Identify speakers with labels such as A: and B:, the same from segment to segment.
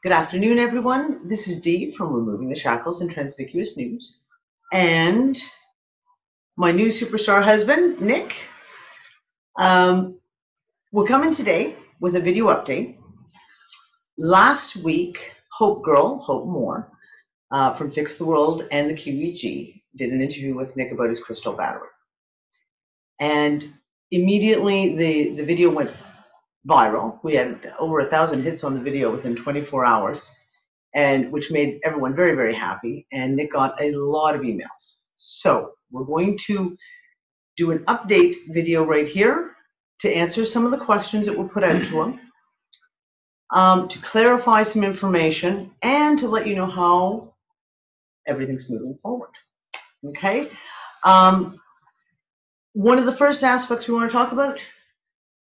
A: Good afternoon, everyone. This is Dee from Removing the Shackles and Transpicuous News, and my new superstar husband, Nick. We're coming today with a video update. Last week, Hope Moore, from Fix the World and the QEG, did an interview with Nick about his crystal battery. And immediately the video went viral. We had over 1,000 hits on the video within 24 hours. And which made everyone very, very happy. And Nick got a lot of emails. So we're going to do an update video right here to answer some of the questions that were put out to him, to clarify some information, and to let you know how everything's moving forward. Okay? One of the first aspects we want to talk about,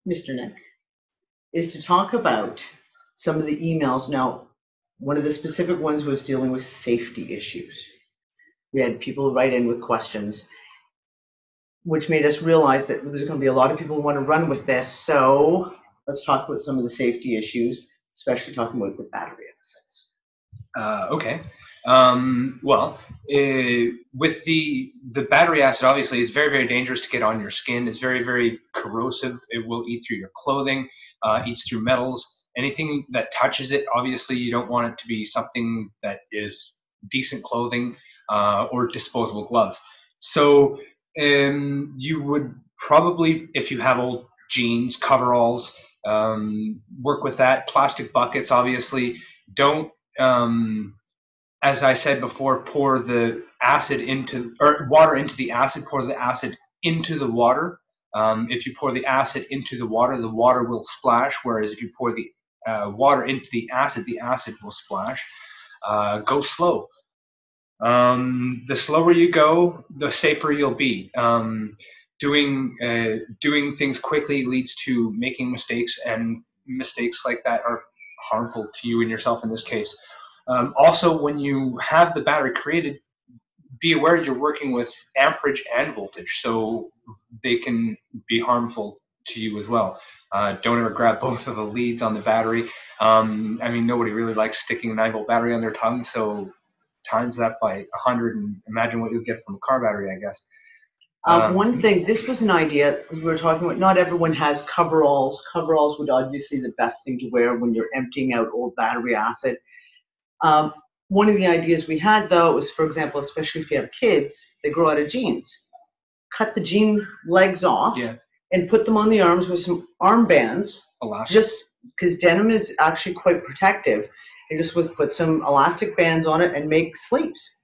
A: Mr. Nick, is to talk about some of the emails. Now, one of the specific ones was dealing with safety issues. We had people write in with questions, which made us realize that there's going to be a lot of people who want to run with this. So let's talk about some of the safety issues, especially talking about the battery assets.
B: Okay. With the battery acid, obviously, it's very, very dangerous to get on your skin. It's very, very corrosive. It will eat through your clothing, eats through metals. Anything that touches it, obviously, you don't want it to be something that is decent clothing or disposable gloves. So you would probably, if you have old jeans, coveralls, work with that. Plastic buckets, obviously. Don't, as I said before, pour the acid into, or water into the acid, pour the acid into the water. If you pour the acid into the water will splash, whereas if you pour the water into the acid will splash. Go slow. The slower you go, the safer you'll be. Doing things quickly leads to making mistakes, and mistakes like that are harmful to you and yourself in this case. Also, when you have the battery created, be aware you're working with amperage and voltage, so they can be harmful to you as well. Don't ever grab both of the leads on the battery. I mean, nobody really likes sticking a 9-volt battery on their tongue, so times that by 100 and imagine what you'll get from a car battery, I guess.
A: One thing, this was an idea we were talking about. Not everyone has coveralls. Coveralls would obviously be the best thing to wear when you're emptying out old battery acid. One of the ideas we had, though, was, for example, especially if you have kids, they grow out of jeans. Cut the jean legs off, yeah, and put them on the arms with some armbands. Elastic. Just because denim is actually quite protective. And just put some elastic bands on it and make sleeves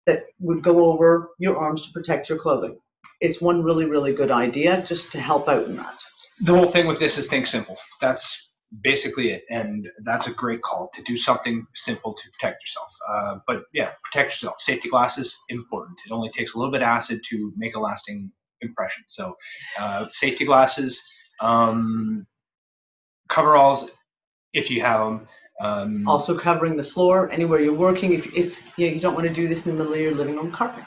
A: that would go over your arms to protect your clothing. It's one really, really good idea just to help out in that.
B: The whole thing with this is think simple. That's basically it, and that's a great call to do something simple to protect yourself. But yeah, protect yourself. Safety glasses, important. It only takes a little bit of acid to make a lasting impression. So safety glasses, coveralls if you have them.
A: Also covering the floor anywhere you're working. If you don't want to do this in the middle of your living room carpet.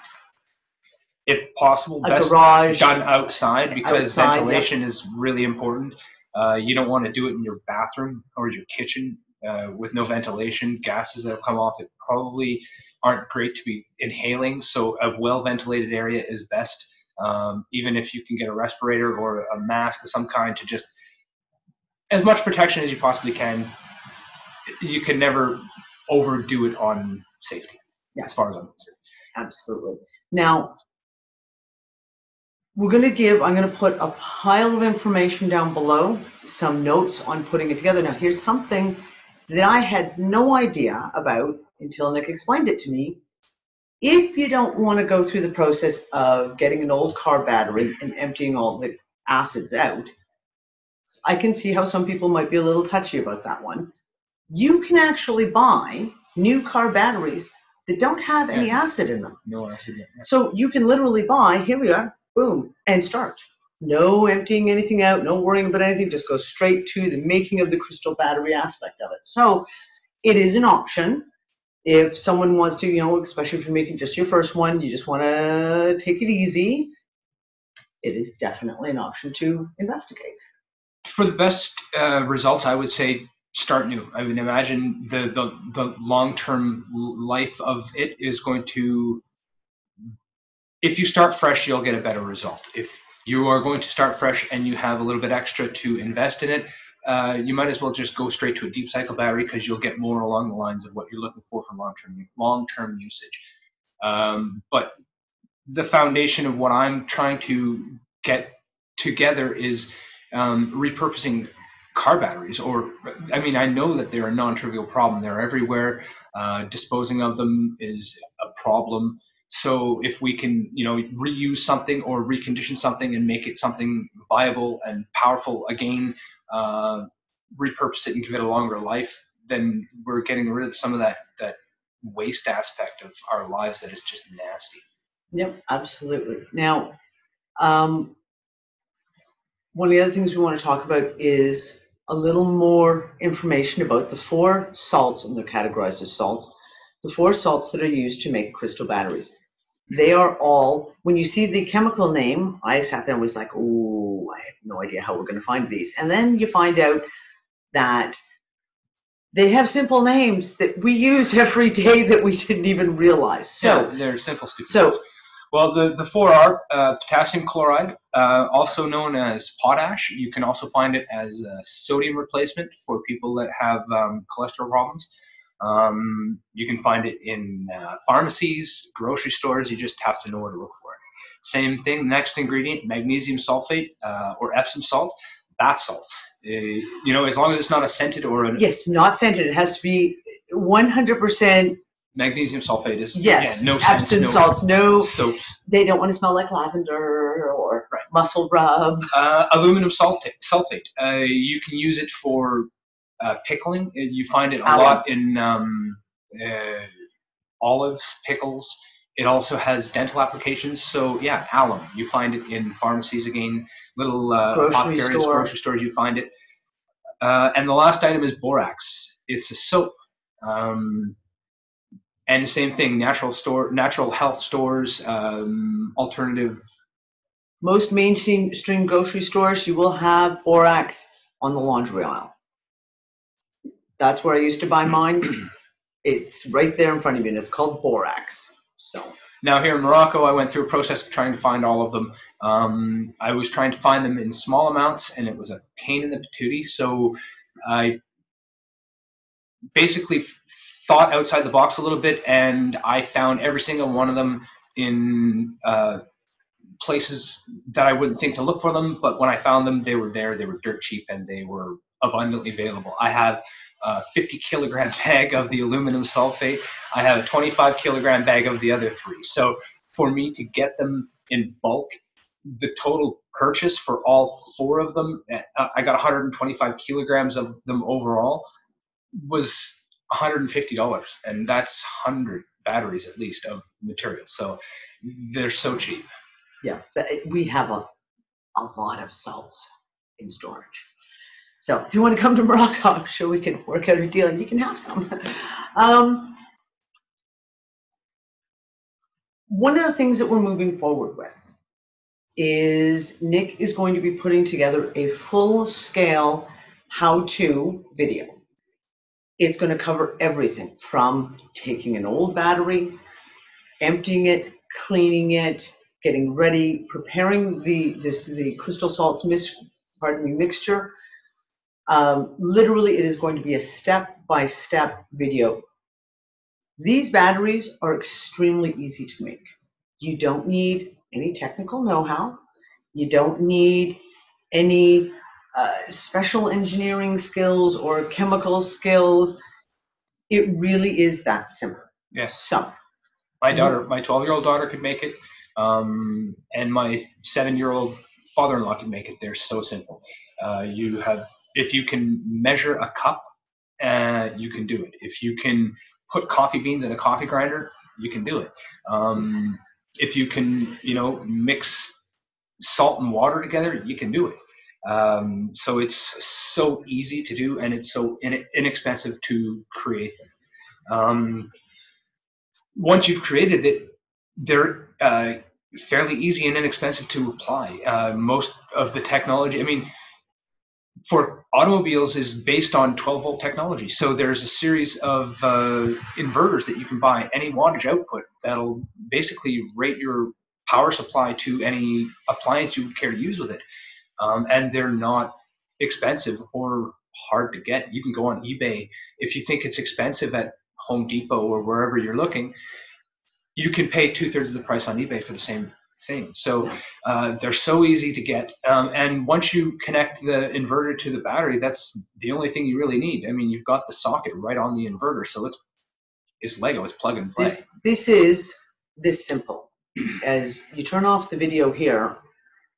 B: If possible, best done outside, because ventilation, yep, is really important. You don't want to do it in your bathroom or your kitchen with no ventilation. Gases that come off it probably aren't great to be inhaling, so a well-ventilated area is best. Even if you can get a respirator or a mask of some kind to just as much protection as you possibly can. You can never overdo it on safety, yeah, as far as I'm concerned.
A: Absolutely. Now, I'm going to put a pile of information down below, some notes on putting it together. Now, here's something that I had no idea about until Nick explained it to me. If you don't want to go through the process of getting an old car battery and emptying all the acids out, I can see how some people might be a little touchy about that one. You can actually buy new car batteries that don't have any acid in them.
B: No acid. Yeah.
A: So you can literally buy, here we are, boom, and start. No emptying anything out, no worrying about anything, just go straight to the making of the crystal battery aspect of it. So it is an option. If someone wants to, especially if you're making just your first one, you just want to take it easy, it is definitely an option to investigate.
B: For the best results, I would say start new. I mean, imagine the long-term life of it is going to, if you start fresh, you'll get a better result. If you are going to start fresh and you have a little bit extra to invest in it, you might as well just go straight to a deep cycle battery, because you'll get more along the lines of what you're looking for from long-term usage. But the foundation of what I'm trying to get together is repurposing car batteries. Or, I mean, I know that they're a non-trivial problem. They're everywhere. Disposing of them is a problem. So if we can, reuse something or recondition something and make it something viable and powerful again, repurpose it and give it a longer life, then we're getting rid of some of that waste aspect of our lives that is just nasty.
A: Yep, absolutely. Now, one of the other things we want to talk about is a little more information about the 4 salts, and they're categorized as salts, the 4 salts that are used to make crystal batteries. They are all, when you see the chemical name, I sat there and was like, oh, I have no idea how we're going to find these. And then you find out that they have simple names that we use every day that we didn't even realize. So
B: yeah, they're simple, stupid names. Well, the 4 are potassium chloride, also known as potash. You can also find it as a sodium replacement for people that have cholesterol problems. You can find it in pharmacies, grocery stores. You just have to know where to look for it. Same thing, next ingredient, magnesium sulfate or Epsom salt, bath salts. As long as it's not a scented or an...
A: Yes, not scented. It has to be 100%.
B: Magnesium sulfate is,
A: yes,
B: no scents,
A: Epsom salts, no
B: soaps.
A: They don't want to smell like lavender or muscle rub.
B: Aluminum sulfate. You can use it for pickling. You find it a lot in olives, pickles. It also has dental applications. So yeah, alum. You find it in pharmacies again, little
A: grocery
B: stores. You find it. And the last item is borax. It's a soap. And same thing, natural health stores, alternative.
A: Most mainstream grocery stores, you will have borax on the laundry aisle. That's where I used to buy mine. It's right there in front of you, and it's called borax. So
B: now here in Morocco, I went through a process of trying to find all of them. I was trying to find them in small amounts, and it was a pain in the patootie. So I basically thought outside the box a little bit, and I found every single one of them in places that I wouldn't think to look for them, but when I found them, they were there, they were dirt cheap, and they were abundantly available. I have a 50-kilogram bag of the aluminum sulfate. I have a 25-kilogram bag of the other 3. So for me to get them in bulk, the total purchase for all 4 of them, I got 125 kilograms of them overall, was $150, and that's 100 batteries at least of material. So they're so cheap.
A: Yeah, we have a lot of salts in storage. So if you want to come to Morocco, I'm sure we can work out a deal and you can have some. One of the things that we're moving forward with is Nick is going to be putting together a full-scale how-to video. It's going to cover everything from taking an old battery, emptying it, cleaning it, getting ready, preparing the crystal salts mixture. Literally, it is going to be a step-by-step video. These batteries are extremely easy to make. You don't need any technical know-how. You don't need any special engineering skills or chemical skills. It really is that simple.
B: Yes.
A: So,
B: my 12-year-old daughter could make it, and my 7-year-old father-in-law can make it. They're so simple. If you can measure a cup, you can do it. If you can put coffee beans in a coffee grinder, you can do it. If you can, mix salt and water together, you can do it. So it's so easy to do, and it's so inexpensive to create them. Once you've created it, they're fairly easy and inexpensive to apply. Most of the technology, for automobiles is based on 12-volt technology. So there's a series of inverters that you can buy, any wattage output, that'll basically rate your power supply to any appliance you would care to use with it. And they're not expensive or hard to get. You can go on eBay. If you think it's expensive at Home Depot or wherever you're looking, you can pay 2/3 of the price on eBay for the same thing. So they're so easy to get. And once you connect the inverter to the battery, that's the only thing you really need. I mean, you've got the socket right on the inverter, so it's Lego, it's plug and play.
A: This is this simple. As you turn off the video here,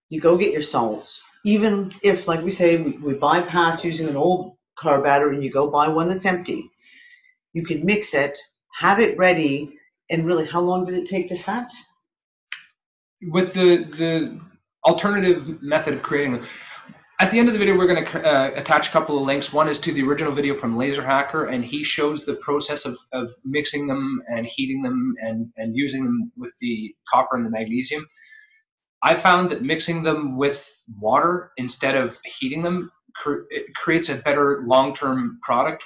A: you go get your salts. Even if, like we say, we bypass using an old car battery and you go buy one that's empty, you can mix it, have it ready, and really, how long did it take to set?
B: With the alternative method of creating them, at the end of the video, we're going to attach a couple of links. One is to the original video from Laser Hacker, and he shows the process of mixing them and heating them and using them with the copper and the magnesium. I found that mixing them with water instead of heating them it creates a better long-term product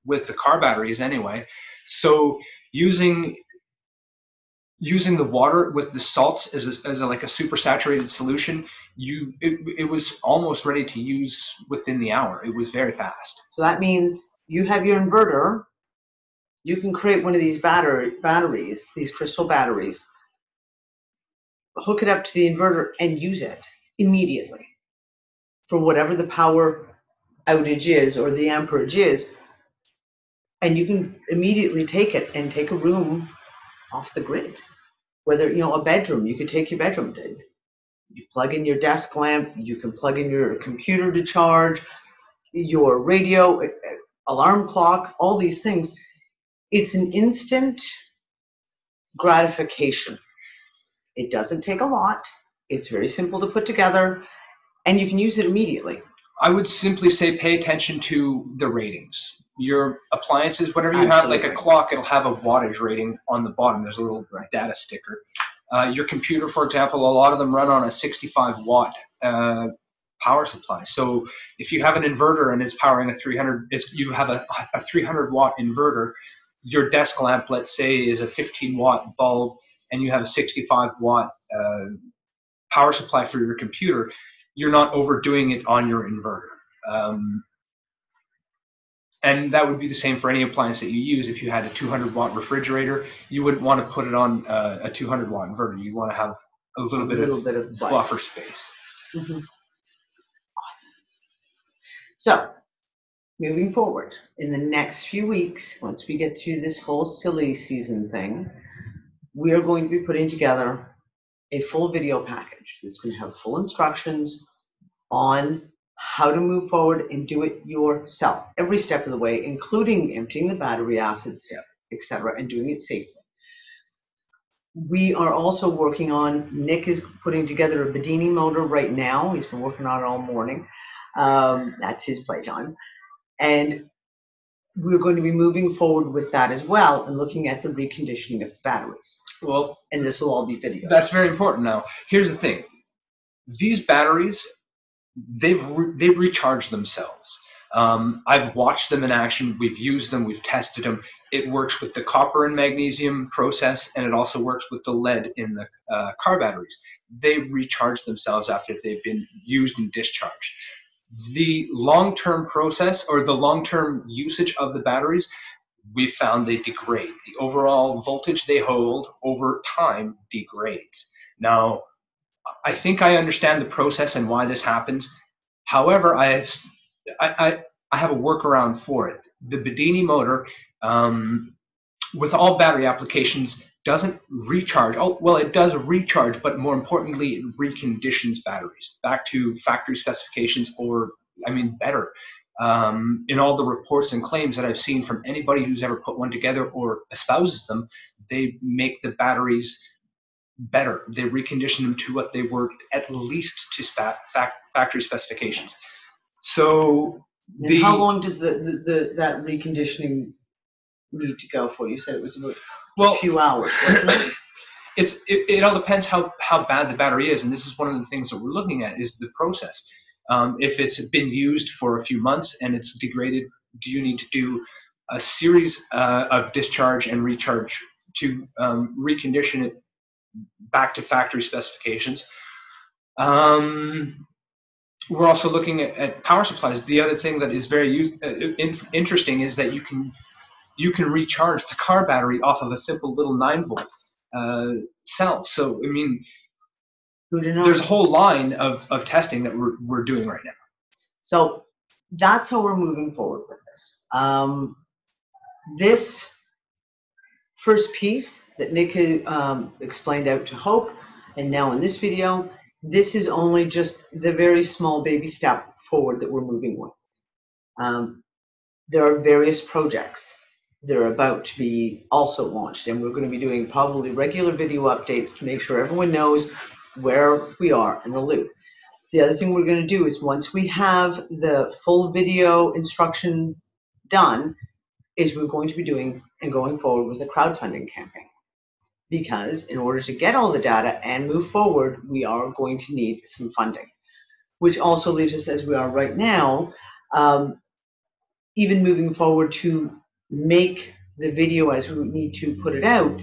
B: with the car batteries anyway. So using the water with the salts as like a super saturated solution, it was almost ready to use within the hour. It was very fast.
A: So that means you have your inverter, you can create one of these batteries, these crystal batteries, hook it up to the inverter and use it immediately for whatever the power outage is or the amperage is, and you can immediately take it and take a room off the grid. Whether, a bedroom, you could take your bedroom, you plug in your desk lamp, you can plug in your computer to charge, your radio, alarm clock, all these things. It's an instant gratification. It doesn't take a lot. It's very simple to put together, and you can use it immediately.
B: I would simply say pay attention to the ratings. Your appliances, whatever you
A: Absolutely.
B: have, like a clock, it'll have a wattage rating on the bottom. There's a little data sticker. Your computer, for example, a lot of them run on a 65-watt power supply. So if you have an inverter and it's powering you have a 300-watt inverter, your desk lamp, let's say, is a 15-watt bulb, and you have a 65-watt power supply for your computer, you're not overdoing it on your inverter. And that would be the same for any appliance that you use. If you had a 200-watt refrigerator, you wouldn't want to put it on a 200-watt inverter. You want to have a little bit of buffer space.
A: Mm-hmm. Awesome. So, moving forward, in the next few weeks, once we get through this whole silly season thing, we are going to be putting together a full video package that's going to have full instructions on how to move forward and do it yourself, every step of the way, including emptying the battery acids, etc., and doing it safely. We are also working on, Nick is putting together a Bedini motor right now. He's been working on it all morning. That's his playtime. And we're going to be moving forward with that as well and looking at the reconditioning of the batteries.
B: Well,
A: and this will all be video.
B: That's very important. Now, here's the thing. These batteries, they recharge themselves. I've watched them in action. We've used them. We've tested them. It works with the copper and magnesium process, and it also works with the lead in the car batteries. They recharge themselves after they've been used and discharged. The long-term process or the long-term usage of the batteries, we found they degrade. The overall voltage they hold over time degrades. Now, I think I understand the process and why this happens. However, I have a workaround for it. The Bedini motor, with all battery applications, doesn't recharge. Oh, well, it does recharge, but more importantly, it reconditions batteries back to factory specifications, or, I mean, better. In all the reports and claims that I've seen from anybody who's ever put one together or espouses them, they make the batteries better. They recondition them to what they were, at least to factory specifications. So
A: how long does that reconditioning need to go for? You said it was about a few hours, wasn't it?
B: It all depends how bad the battery is, and this is one of the things that we're looking at is the process. If it's been used for a few months and it's degraded, do you need to do a series of discharge and recharge to recondition it back to factory specifications? We're also looking at power supplies. The other thing that is very interesting is that you can recharge the car battery off of a simple little 9-volt cell. So I mean, there's a whole line of testing that we're doing right now.
A: So that's how we're moving forward with this. This first piece that Nick explained out to Hope, and now in this video, this is only just the very small baby step forward that we're moving with. There are various projects that are about to be also launched, and we're going to be doing probably regular video updates to make sure everyone knows where we are in the loop. The other thing we're going to do is once we have the full video instruction done, is we're going to be doing and going forward with a crowdfunding campaign. Because in order to get all the data and move forward, we are going to need some funding, which also leaves us as we are right now, even moving forward to make the video as we need to put it out,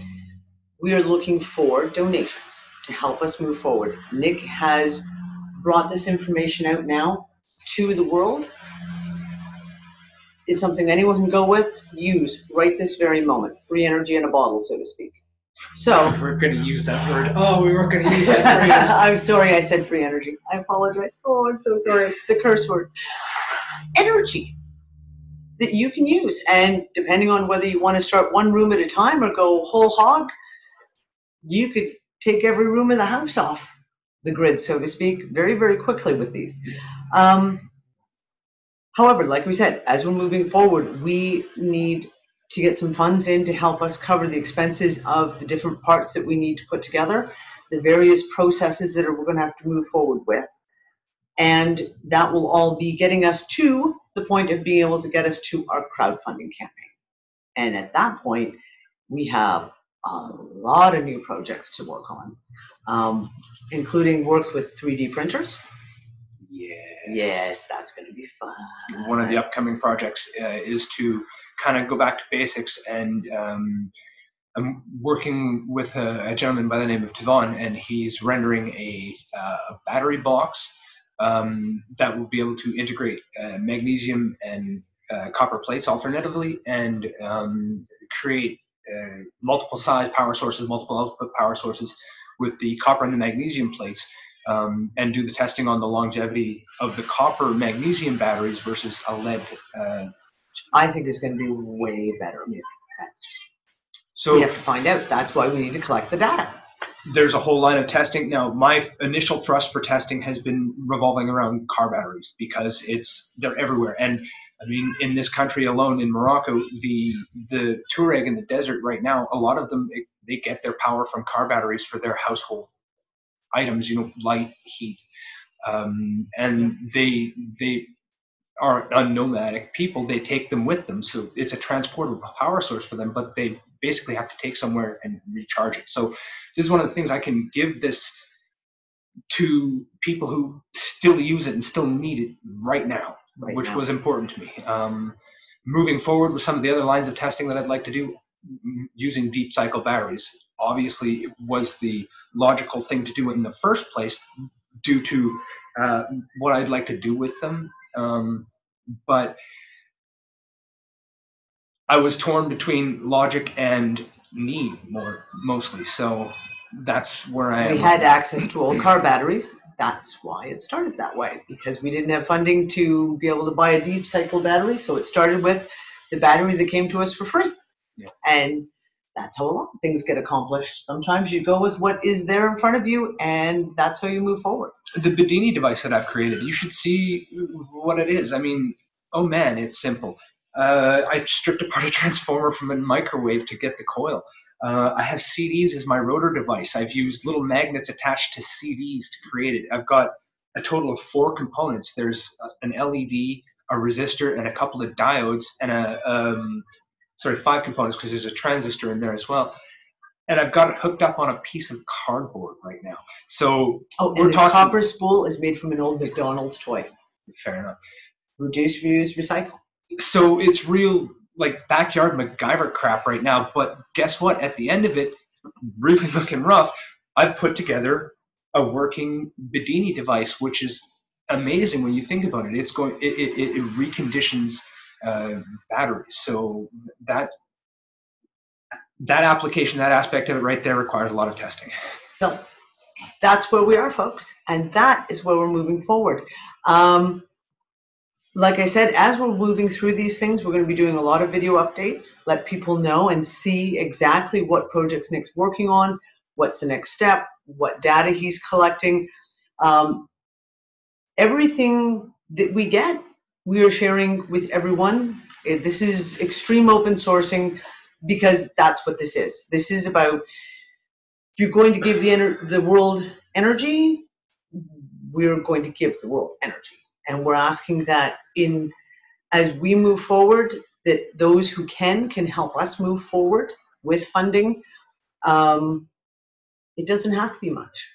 A: we are looking for donations to help us move forward. Nick has brought this information out now to the world. It's something anyone can go with, use right this very moment. Free energy in a bottle, so to speak. So
B: we're going to use that word. Oh, we weren't going to use that phrase.
A: I'm sorry I said free energy. I apologize. Oh, I'm so sorry. The curse word. Energy that you can use. And depending on whether you want to start one room at a time or go whole hog, you could take every room in the house off the grid, so to speak, very, very quickly with these. However, like we said, as we're moving forward, we need to get some funds in to help us cover the expenses of the different parts that we need to put together, the various processes that we're going to have to move forward with. And that will all be getting us to the point of being able to get us to our crowdfunding campaign. And at that point, we have a lot of new projects to work on, including work with 3D printers. Yes, that's going to be fun.
B: One of the upcoming projects is to kind of go back to basics, and I'm working with a gentleman by the name of Tavon, and he's rendering a battery box that will be able to integrate magnesium and copper plates alternatively, and create multiple size power sources, multiple output power sources with the copper and the magnesium plates. And do the testing on the longevity of the copper magnesium batteries versus a lead.
A: I think it's going to be way better. Yeah, that's just,
B: so
A: we have to find out. That's why we need to collect the data.
B: There's a whole line of testing. Now, my initial thrust for testing has been revolving around car batteries because they're everywhere. And I mean, in this country alone, in Morocco, the Touareg in the desert right now, a lot of them, they get their power from car batteries for their household items, light, heat, and they are a nomadic people. They take them with them, so it's a transportable power source for them, but they basically have to take somewhere and recharge it. So this is one of the things I can give this to people who still use it and still need it right now, which was important to me. Moving forward with some of the other lines of testing that I'd like to do, using deep cycle batteries obviously it was the logical thing to do in the first place due to what I'd like to do with them. But I was torn between logic and need mostly. So that's where I am.
A: We had access to old car batteries. That's why it started that way, because we didn't have funding to be able to buy a deep cycle battery. So it started with the battery that came to us for free. Yeah. And that's how a lot of things get accomplished. Sometimes you go with what is there in front of you, and that's how you move forward. The
B: Bedini device that I've created, you should see what it is. I mean, oh man, it's simple. I stripped apart a transformer from a microwave to get the coil. I have CDs as my rotor device. I've used little magnets attached to CDs to create it. I've got a total of 4 components. There's an LED, a resistor, and a couple of diodes, and 5 components because there's a transistor in there as well. and I've got it hooked up on a piece of cardboard right now. So
A: and this copper spool is made from an old McDonald's toy.
B: Fair enough.
A: Reduce, reuse, recycle.
B: So it's real like backyard MacGyver crap right now. But guess what? At the end of it, really looking rough, I've put together a working Bedini device, which is amazing when you think about it. It reconditions batteries. So that application, that aspect of it right there requires a lot of testing.
A: So that's where we are, folks, and that is where we're moving forward. Like I said, as we're moving through these things, we're going to be doing a lot of video updates, let people know and see exactly what projects Nick's working on, what's the next step, what data he's collecting. Everything that we get, we are sharing with everyone. This is extreme open sourcing because that's what this is. This is about, if you're going to give the world energy, we're going to give the world energy. And we're asking that as we move forward, that those who can help us move forward with funding. It doesn't have to be much.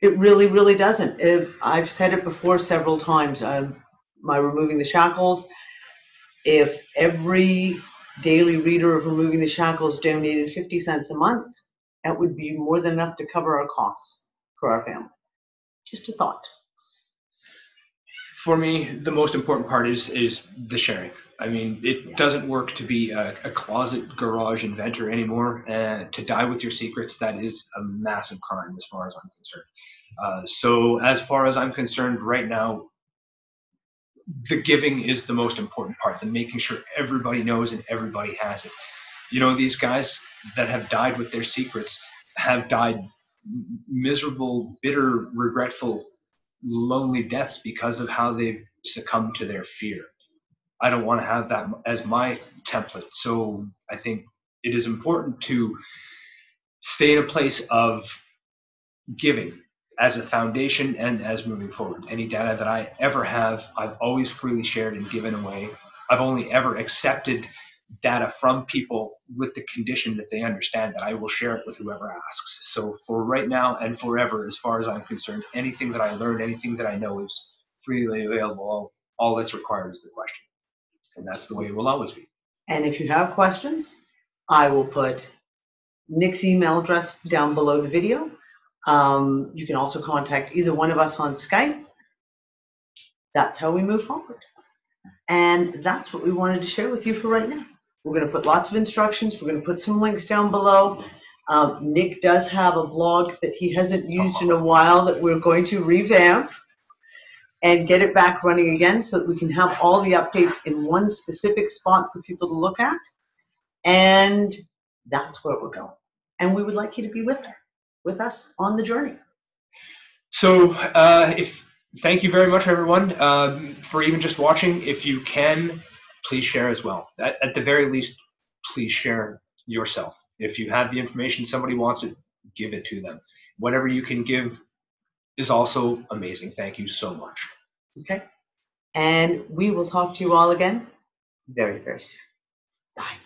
A: It really, really doesn't. I've said it before several times. My Removing the Shackles, if every daily reader of Removing the Shackles donated 50 cents a month, that would be more than enough to cover our costs for our family. Just a thought.
B: For me, the most important part is the sharing. I mean, it doesn't work to be a closet garage inventor anymore. To die with your secrets, that is a massive crime as far as I'm concerned. So as far as I'm concerned right now, the giving is the most important part, the making sure everybody knows and everybody has it. You know, these guys that have died with their secrets have died miserable, bitter, regretful, lonely deaths because of how they've succumbed to their fear. I don't want to have that as my template. So I think it is important to stay in a place of giving as a foundation and as moving forward. Any data that I ever have, I've always freely shared and given away. I've only ever accepted data from people with the condition that they understand that I will share it with whoever asks. So for right now and forever, as far as I'm concerned, anything that I learn, anything that I know is freely available. All that's required is the question. And that's the way it will always be.
A: And if you have questions, I will put Nick's email address down below the video. You can also contact either one of us on Skype. That's how we move forward. And that's what we wanted to share with you for right now. We're going to put lots of instructions. We're going to put some links down below. Nick does have a blog that he hasn't used in a while that we're going to revamp and get it back running again so that we can have all the updates in one specific spot for people to look at. And that's where we're going. And we would like you to be with us on the journey.
B: So thank you very much, everyone, for even just watching. If you can, please share as well. At the very least, please share yourself. If you have the information, somebody wants it, give it to them. Whatever you can give is also amazing. Thank you so much.
A: Okay. And we will talk to you all again very, very soon. Bye.